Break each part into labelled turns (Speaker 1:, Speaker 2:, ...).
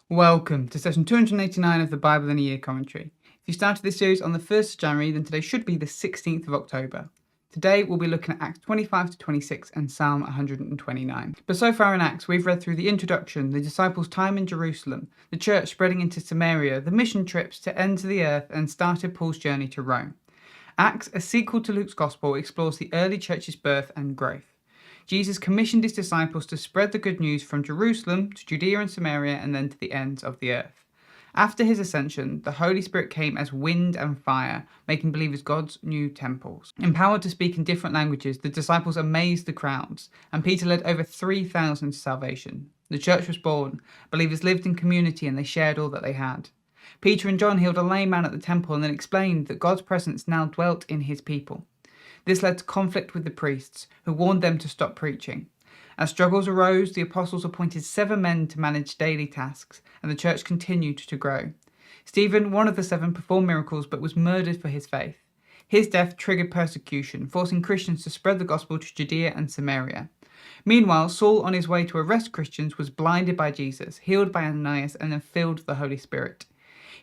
Speaker 1: Welcome to session 289 of the Bible in a Year commentary. If you started this series on the 1st of January, then today should be the 16th of October. Today we'll be looking at Acts 25 to 26 and Psalm 129. But so far in Acts, we've read through the introduction, the disciples' time in Jerusalem, the church spreading into Samaria, the mission trips to ends of the earth, and started Paul's journey to Rome. Acts, a sequel to Luke's Gospel, explores the early church's birth and growth. Jesus commissioned his disciples to spread the good news from Jerusalem to Judea and Samaria and then to the ends of the earth. After his ascension, the Holy Spirit came as wind and fire, making believers God's new temples. Empowered to speak in different languages, the disciples amazed the crowds, and Peter led over 3,000 to salvation. The church was born, believers lived in community, and they shared all that they had. Peter and John healed a lame man at the temple and then explained that God's presence now dwelt in his people. This led to conflict with the priests, who warned them to stop preaching. As struggles arose, the apostles appointed 7 men to manage daily tasks, and the church continued to grow. Stephen, one of the 7, performed miracles but was murdered for his faith. His death triggered persecution, forcing Christians to spread the gospel to Judea and Samaria. Meanwhile, Saul, on his way to arrest Christians, was blinded by Jesus, healed by Ananias, and then filled with the Holy Spirit.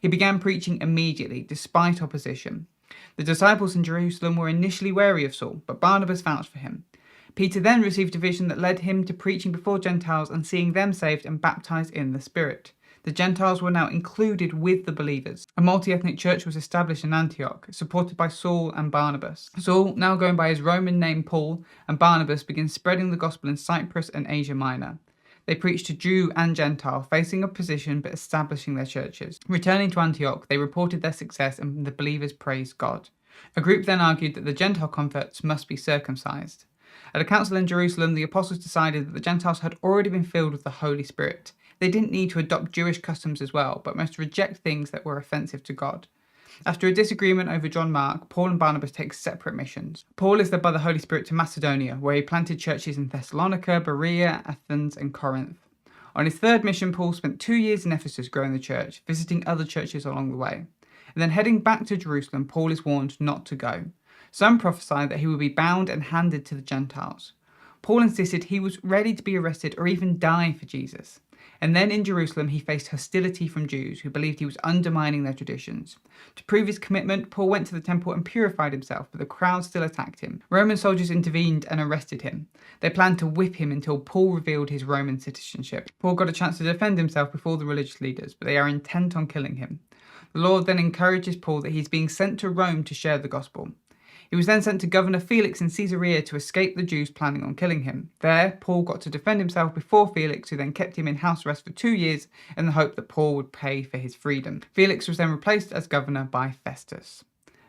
Speaker 1: He began preaching immediately, despite opposition. The disciples in Jerusalem were initially wary of Saul, but Barnabas vouched for him. Peter then received a vision that led him to preaching before Gentiles and seeing them saved and baptized in the Spirit. The Gentiles were now included with the believers. A multi-ethnic church was established in Antioch, supported by Saul and Barnabas. Saul, now going by his Roman name Paul, and Barnabas began spreading the gospel in Cyprus and Asia Minor. They preached to Jew and Gentile, facing opposition but establishing their churches. Returning to Antioch, they reported their success and the believers praised God. A group then argued that the Gentile converts must be circumcised. At a council in Jerusalem, the apostles decided that the Gentiles had already been filled with the Holy Spirit. They didn't need to adopt Jewish customs as well, but must reject things that were offensive to God. After a disagreement over John Mark, Paul and Barnabas take separate missions. Paul is led by the Holy Spirit to Macedonia, where he planted churches in Thessalonica, Berea, Athens, and Corinth. On his 3rd mission, Paul spent 2 years in Ephesus growing the church, visiting other churches along the way. And then heading back to Jerusalem, Paul is warned not to go. Some prophesy that he will be bound and handed to the Gentiles. Paul insisted he was ready to be arrested or even die for Jesus. And then in Jerusalem, he faced hostility from Jews who believed he was undermining their traditions. To prove his commitment, Paul went to the temple and purified himself, but the crowd still attacked him. Roman soldiers intervened and arrested him. They planned to whip him until Paul revealed his Roman citizenship. Paul got a chance to defend himself before the religious leaders, but they are intent on killing him. The Lord then encourages Paul that he is being sent to Rome to share the gospel. He was then sent to Governor Felix in Caesarea to escape the Jews planning on killing him. There, Paul got to defend himself before Felix, who then kept him in house arrest for 2 years in the hope that Paul would pay for his freedom. Felix was then replaced as governor by Festus.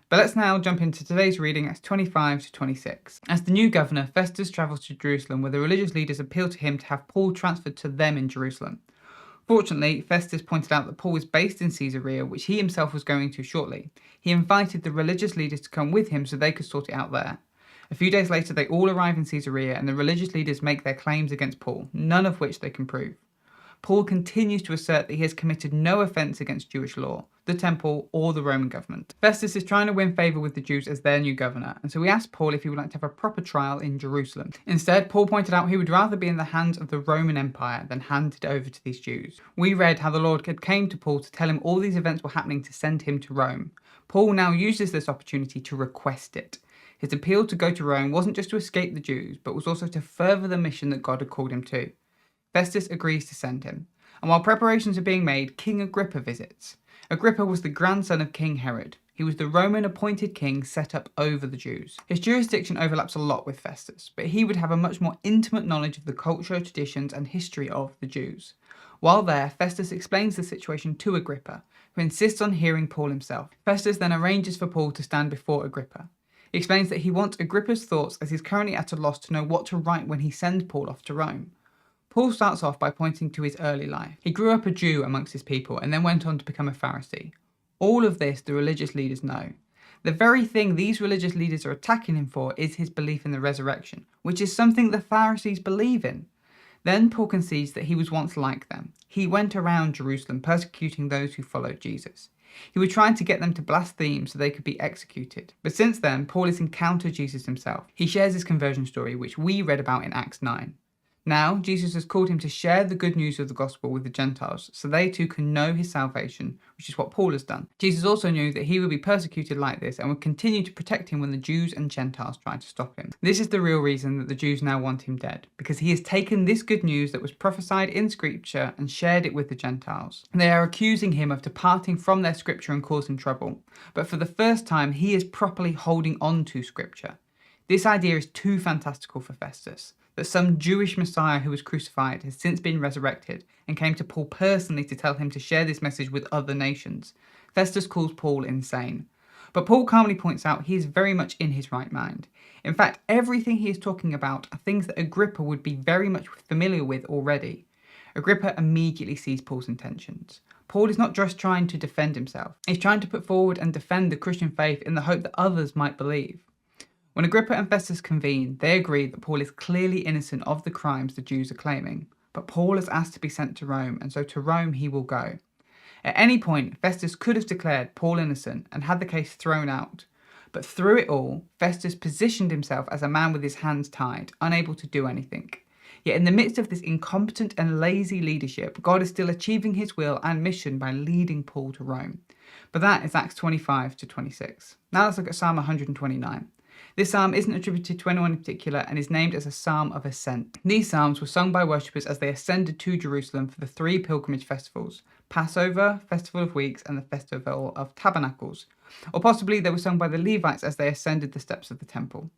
Speaker 1: But let's now jump into today's reading, Acts 25 to 26. As the new governor, Festus travels to Jerusalem, where the religious leaders appeal to him to have Paul transferred to them in Jerusalem. Fortunately, Festus pointed out that Paul was based in Caesarea, which he himself was going to shortly. He invited the religious leaders to come with him so they could sort it out there. A few days later, they all arrive in Caesarea and the religious leaders make their claims against Paul, none of which they can prove. Paul continues to assert that he has committed no offence against Jewish law, the temple, or the Roman government. Festus is trying to win favour with the Jews as their new governor, and so he asked Paul if he would like to have a proper trial in Jerusalem. Instead, Paul pointed out he would rather be in the hands of the Roman Empire than handed over to these Jews. We read how the Lord had came to Paul to tell him all these events were happening to send him to Rome. Paul now uses this opportunity to request it. His appeal to go to Rome wasn't just to escape the Jews, but was also to further the mission that God had called him to. Festus agrees to send him. And while preparations are being made, King Agrippa visits. Agrippa was the grandson of King Herod. He was the Roman appointed king set up over the Jews. His jurisdiction overlaps a lot with Festus, but he would have a much more intimate knowledge of the culture, traditions, and history of the Jews. While there, Festus explains the situation to Agrippa, who insists on hearing Paul himself. Festus then arranges for Paul to stand before Agrippa. He explains that he wants Agrippa's thoughts as he's currently at a loss to know what to write when he sends Paul off to Rome. Paul starts off by pointing to his early life. He grew up a Jew amongst his people and then went on to become a Pharisee. All of this the religious leaders know. The very thing these religious leaders are attacking him for is his belief in the resurrection, which is something the Pharisees believe in. Then Paul concedes that he was once like them. He went around Jerusalem persecuting those who followed Jesus. He was trying to get them to blaspheme so they could be executed. But since then, Paul has encountered Jesus himself. He shares his conversion story, which we read about in Acts 9. Now, Jesus has called him to share the good news of the gospel with the Gentiles, so they too can know his salvation, which is what Paul has done. Jesus also knew that he would be persecuted like this and would continue to protect him when the Jews and Gentiles tried to stop him. This is the real reason that the Jews now want him dead, because he has taken this good news that was prophesied in Scripture and shared it with the Gentiles. They are accusing him of departing from their Scripture and causing trouble, but for the first time he is properly holding on to Scripture. This idea is too fantastical for Festus, that some Jewish Messiah who was crucified has since been resurrected and came to Paul personally to tell him to share this message with other nations. Festus calls Paul insane. But Paul calmly points out he is very much in his right mind. In fact, everything he is talking about are things that Agrippa would be very much familiar with already. Agrippa immediately sees Paul's intentions. Paul is not just trying to defend himself, he's trying to put forward and defend the Christian faith in the hope that others might believe. When Agrippa and Festus convene, they agree that Paul is clearly innocent of the crimes the Jews are claiming, but Paul is asked to be sent to Rome, and so to Rome he will go. At any point, Festus could have declared Paul innocent and had the case thrown out, but through it all, Festus positioned himself as a man with his hands tied, unable to do anything. Yet in the midst of this incompetent and lazy leadership, God is still achieving his will and mission by leading Paul to Rome. But that is Acts 25 to 26. Now let's look at Psalm 129. This psalm isn't attributed to anyone in particular and is named as a psalm of ascent. These psalms were sung by worshippers as they ascended to Jerusalem for the 3 pilgrimage festivals: Passover, Festival of Weeks, and the Festival of Tabernacles. Or possibly they were sung by the Levites as they ascended the steps of the temple.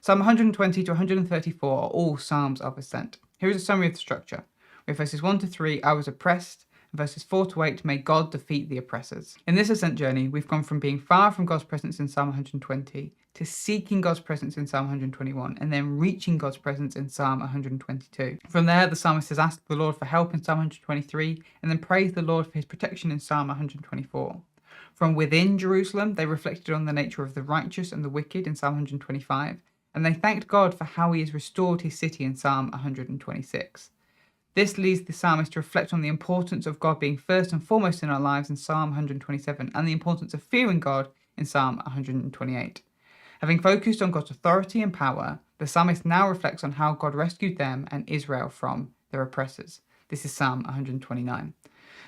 Speaker 1: Psalm 120 to 134 are all psalms of ascent. Here is a summary of the structure. With verses 1 to 3, I was oppressed, and verses 4 to 8, may God defeat the oppressors. In this ascent journey, we've gone from being far from God's presence in Psalm 120 to seeking God's presence in Psalm 121, and then reaching God's presence in Psalm 122. From there, the psalmist has asked the Lord for help in Psalm 123, and then praised the Lord for his protection in Psalm 124. From within Jerusalem, they reflected on the nature of the righteous and the wicked in Psalm 125, and they thanked God for how he has restored his city in Psalm 126. This leads the psalmist to reflect on the importance of God being first and foremost in our lives in Psalm 127, and the importance of fearing God in Psalm 128. Having focused on God's authority and power, the psalmist now reflects on how God rescued them and Israel from their oppressors. This is Psalm 129.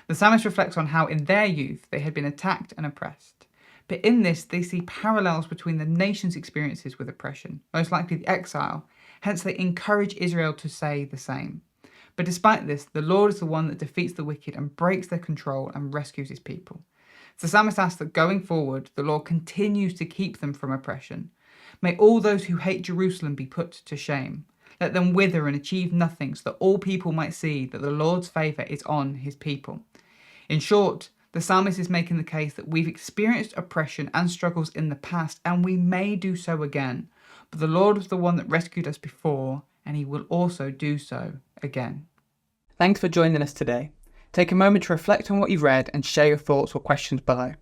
Speaker 1: The psalmist reflects on how in their youth they had been attacked and oppressed. But in this, they see parallels between the nation's experiences with oppression, most likely the exile. Hence, they encourage Israel to say the same. But despite this, the Lord is the one that defeats the wicked and breaks their control and rescues his people. The psalmist asks that going forward, the Lord continues to keep them from oppression. May all those who hate Jerusalem be put to shame. Let them wither and achieve nothing, so that all people might see that the Lord's favour is on his people. In short, the psalmist is making the case that we've experienced oppression and struggles in the past, and we may do so again. But the Lord was the one that rescued us before, and he will also do so again. Thanks for joining us today. Take a moment to reflect on what you've read and share your thoughts or questions below.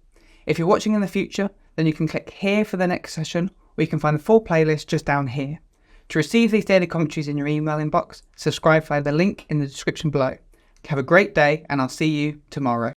Speaker 1: If you're watching in the future, then you can click here for the next session, or you can find the full playlist just down here. To receive these daily commentaries in your email inbox, subscribe via the link in the description below. Have a great day, and I'll see you tomorrow.